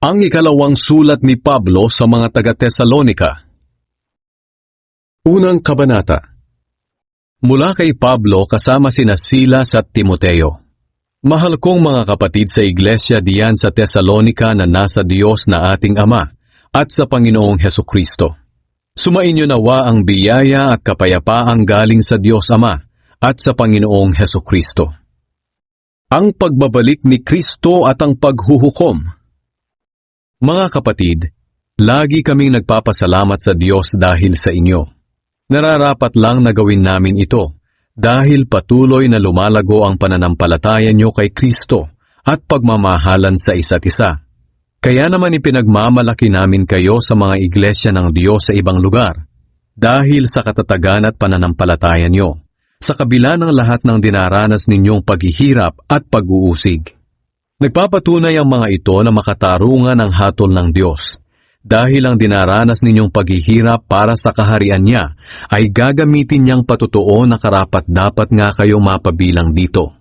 Ang ikalawang sulat ni Pablo sa mga taga-Tesalonika. Unang kabanata. Mula kay Pablo kasama sina Silas at Timoteo. Mahal kong mga kapatid sa iglesia diyan sa Tesalonika na nasa Diyos na ating Ama at sa Panginoong Hesukristo. Sumainyo nawa ang biyaya at kapayapaang galing sa Diyos Ama at sa Panginoong Hesukristo. Ang pagbabalik ni Kristo at ang paghuhukom. Mga kapatid, lagi kaming nagpapasalamat sa Diyos dahil sa inyo. Nararapat lang na gawin namin ito dahil patuloy na lumalago ang pananampalataya nyo kay Kristo at pagmamahalan sa isa't isa. Kaya naman ipinagmamalaki namin kayo sa mga iglesia ng Diyos sa ibang lugar dahil sa katatagan at pananampalataya nyo, sa kabila ng lahat ng dinaranas ninyong paghihirap at pag-uusig. Nagpapatunay ang mga ito na makatarungan ang hatol ng Diyos dahil ang dinaranas ninyong paghihirap para sa kaharian niya ay gagamitin niyang patutuo na karapat-dapat nga kayo mapabilang dito.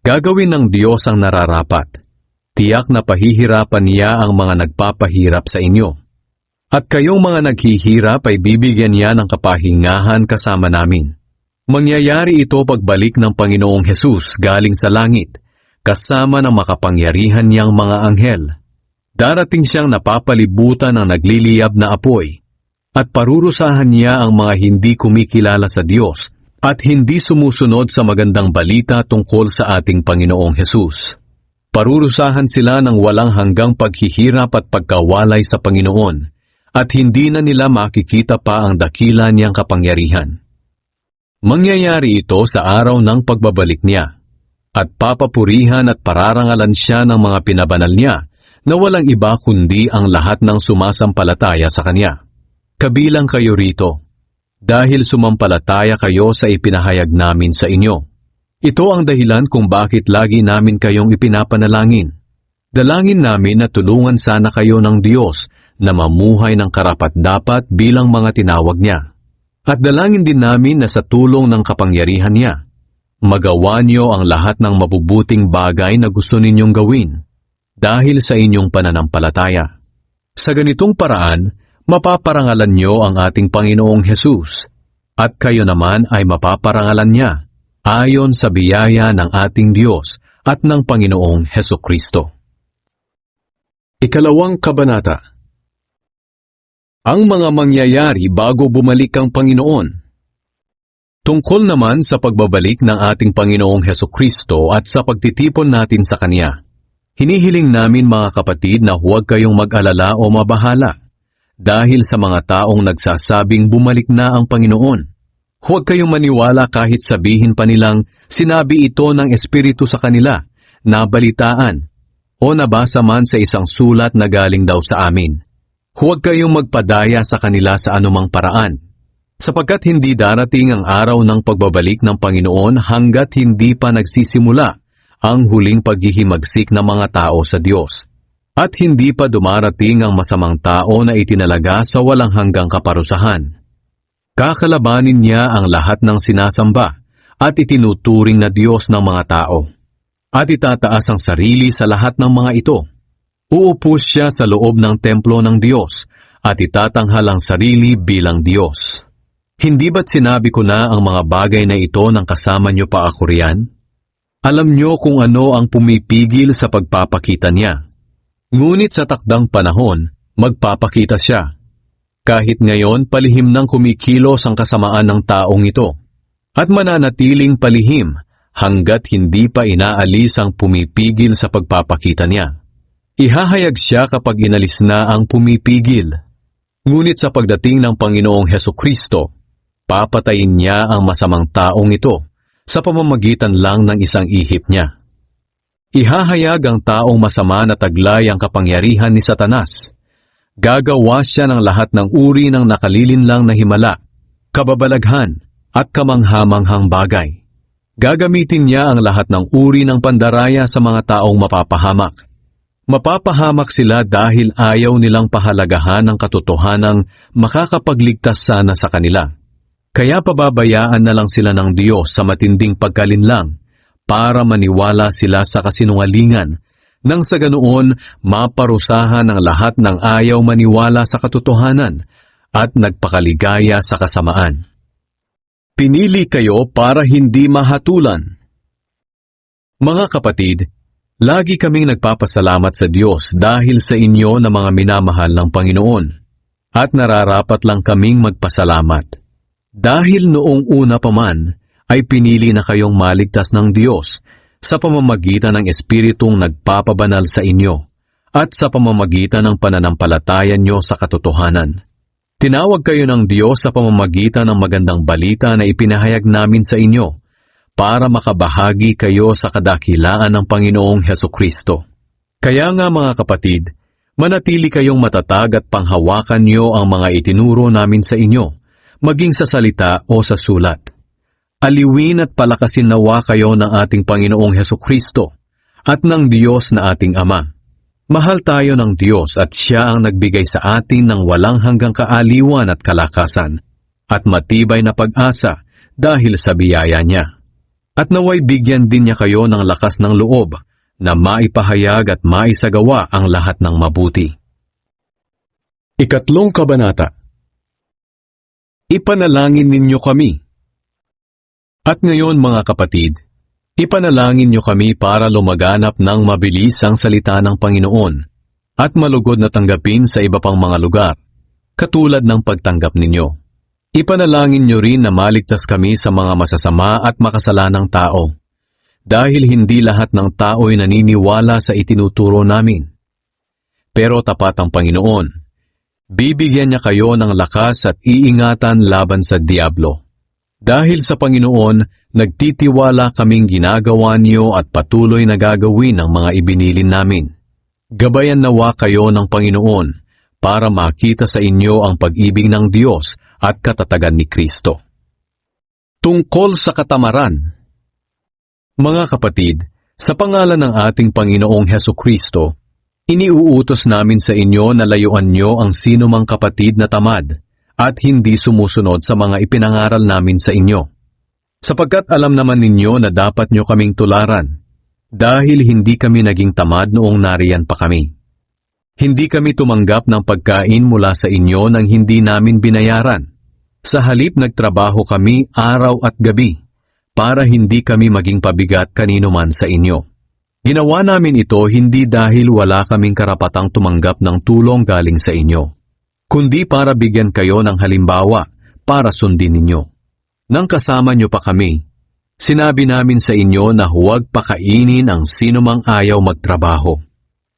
Gagawin ng Diyos ang nararapat. Tiyak na pahihirapan niya ang mga nagpapahirap sa inyo. At kayong mga naghihirap ay bibigyan niya ng kapahingahan kasama namin. Mangyayari ito pagbalik ng Panginoong Hesus galing sa langit, kasama ng makapangyarihan niyang mga anghel. Darating siyang napapalibutan ng nagliliyab na apoy, at parurusahan niya ang mga hindi kumikilala sa Diyos at hindi sumusunod sa magandang balita tungkol sa ating Panginoong Hesus. Parurusahan sila ng walang hanggang paghihirap at pagkawalay sa Panginoon, at hindi na nila makikita pa ang dakila niyang kapangyarihan. Mangyayari ito sa araw ng pagbabalik niya, at papapurihan at pararangalan siya ng mga pinabanal niya na walang iba kundi ang lahat ng sumasampalataya sa Kanya. Kabilang kayo rito, dahil sumampalataya kayo sa ipinahayag namin sa inyo. Ito ang dahilan kung bakit lagi namin kayong ipinapanalangin. Dalangin namin na tulungan sana kayo ng Diyos na mamuhay ng karapat-dapat bilang mga tinawag niya. At dalangin din namin na sa tulong ng kapangyarihan niya, magawa niyo ang lahat ng mabubuting bagay na gusto ninyong gawin dahil sa inyong pananampalataya. Sa ganitong paraan, mapaparangalan niyo ang ating Panginoong Hesus, at kayo naman ay mapaparangalan niya ayon sa biyaya ng ating Diyos at ng Panginoong Hesukristo. Ikalawang kabanata. Ang mga mangyayari bago bumalik ang Panginoon. Tungkol naman sa pagbabalik ng ating Panginoong Hesukristo at sa pagtitipon natin sa Kanya, hinihiling namin mga kapatid na huwag kayong mag-alala o mabahala dahil sa mga taong nagsasabing bumalik na ang Panginoon. Huwag kayong maniwala kahit sabihin pa nilang sinabi ito ng Espiritu sa kanila, nabalitaan, o nabasa man sa isang sulat na galing daw sa amin. Huwag kayong magpadaya sa kanila sa anumang paraan, sapagkat hindi darating ang araw ng pagbabalik ng Panginoon hanggat hindi pa nagsisimula ang huling paghihimagsik ng mga tao sa Diyos, at hindi pa dumarating ang masamang tao na itinalaga sa walang hanggang kaparusahan. Kakalabanin niya ang lahat ng sinasamba at itinuturing na Diyos ng mga tao, at itataas ang sarili sa lahat ng mga ito. Uupos siya sa loob ng templo ng Diyos at itatanghal ang sarili bilang Diyos. Hindi ba't sinabi ko na ang mga bagay na ito nang kasama niyo pa ako riyan? Alam niyo kung ano ang pumipigil sa pagpapakita niya. Ngunit sa takdang panahon, magpapakita siya. Kahit ngayon palihim nang kumikilos ang kasamaan ng taong ito, at mananatiling palihim hanggat hindi pa inaalis ang pumipigil sa pagpapakita niya. Ihahayag siya kapag inalis na ang pumipigil. Ngunit sa pagdating ng Panginoong Hesukristo, papatayin niya ang masamang taong ito sa pamamagitan lang ng isang ihip niya. Ihahayag ang taong masama na taglay ang kapangyarihan ni Satanas. Gagawa siya ng lahat ng uri ng nakalilinlang na himala, kababalaghan at kamanghamanghang bagay. Gagamitin niya ang lahat ng uri ng pandaraya sa mga taong mapapahamak. Mapapahamak sila dahil ayaw nilang pahalagahan ang katotohanang makakapagligtas sana sa kanila. Kaya pababayaan na lang sila ng Diyos sa matinding pagkalinlang para maniwala sila sa kasinungalingan nang sa ganoon maparusahan ang lahat ng ayaw maniwala sa katotohanan at nagpakaligaya sa kasamaan. Pinili kayo para hindi mahatulan. Mga kapatid, lagi kaming nagpapasalamat sa Diyos dahil sa inyo na mga minamahal ng Panginoon, at nararapat lang kaming magpasalamat. Dahil noong una pa man ay pinili na kayong maligtas ng Diyos sa pamamagitan ng Espiritong nagpapabanal sa inyo at sa pamamagitan ng pananampalatayan nyo sa katotohanan. Tinawag kayo ng Diyos sa pamamagitan ng magandang balita na ipinahayag namin sa inyo para makabahagi kayo sa kadakilaan ng Panginoong Hesukristo. Kaya nga mga kapatid, manatili kayong matatag at panghawakan nyo ang mga itinuro namin sa inyo, maging sa salita o sa sulat. Aliwin at palakasin nawa kayo ng ating Panginoong Hesukristo at ng Diyos na ating Ama. Mahal tayo ng Diyos at Siya ang nagbigay sa atin ng walang hanggang kaaliwan at kalakasan at matibay na pag-asa dahil sa biyaya niya. At naway bigyan din niya kayo ng lakas ng loob na maipahayag at maisagawa ang lahat ng mabuti. Ikatlong kabanata. Ipanalangin ninyo kami. At ngayon mga kapatid, ipanalangin niyo kami para lumaganap ng mabilis ang salita ng Panginoon at malugod na tanggapin sa iba pang mga lugar, katulad ng pagtanggap ninyo. Ipanalangin niyo rin na maligtas kami sa mga masasama at makasalanang tao, dahil hindi lahat ng tao ay naniniwala sa itinuturo namin. Pero tapat ang Panginoon. Bibigyan niya kayo ng lakas at iingatan laban sa diablo. Dahil sa Panginoon, nagtitiwala kaming ginagawa niyo at patuloy na gagawin ang mga ibinilin namin. Gabayan nawa kayo ng Panginoon para makita sa inyo ang pag-ibig ng Diyos at katatagan ni Kristo. Tungkol sa katamaran. Mga kapatid, sa pangalan ng ating Panginoong Hesukristo, iniuutos namin sa inyo na layuan niyo ang sinumang kapatid na tamad at hindi sumusunod sa mga ipinangaral namin sa inyo. Sapagkat alam naman ninyo na dapat nyo kaming tularan, dahil hindi kami naging tamad noong nariyan pa kami. Hindi kami tumanggap ng pagkain mula sa inyo nang hindi namin binayaran. Sa halip nagtrabaho kami araw at gabi, para hindi kami maging pabigat kanino man sa inyo. Ginawa namin ito hindi dahil wala kaming karapatang tumanggap ng tulong galing sa inyo, kundi para bigyan kayo ng halimbawa para sundin ninyo. Nang kasama nyo pa kami, sinabi namin sa inyo na huwag pakainin ang sinumang ayaw magtrabaho.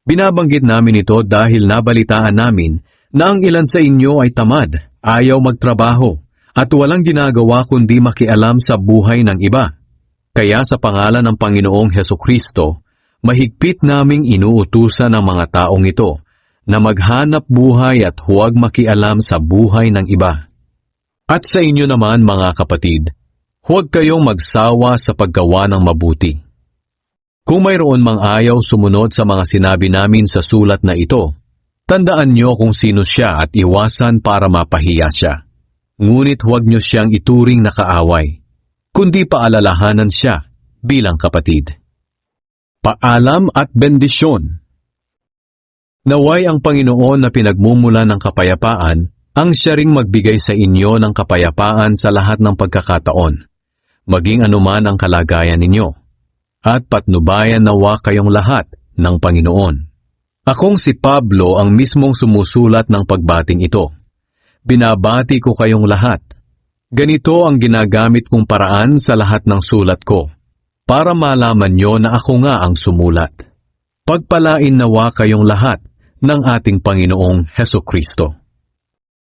Binabanggit namin ito dahil nabalitaan namin na ang ilan sa inyo ay tamad, ayaw magtrabaho, at walang ginagawa kundi makialam sa buhay ng iba. Kaya sa pangalan ng Panginoong Hesukristo, mahigpit naming inuutusan ang mga taong ito na maghanap buhay at huwag makialam sa buhay ng iba. At sa inyo naman mga kapatid, huwag kayong magsawa sa paggawa ng mabuti. Kung mayroon mang ayaw sumunod sa mga sinabi namin sa sulat na ito, tandaan niyo kung sino siya at iwasan para mapahiya siya. Ngunit huwag niyo siyang ituring na kaaway, kundi paalalahanan siya bilang kapatid. Paalam at bendisyon. Naway ang Panginoon na pinagmumula ng kapayapaan ang siya ring magbigay sa inyo ng kapayapaan sa lahat ng pagkakataon, maging anuman ang kalagayan ninyo, at patnubayan nawa kayong lahat ng Panginoon. Akong si Pablo ang mismong sumusulat ng pagbating ito. Binabati ko kayong lahat. Ganito ang ginagamit kong paraan sa lahat ng sulat ko, para malaman nyo na ako nga ang sumulat. Pagpalain nawa kayong lahat ng ating Panginoong Hesukristo.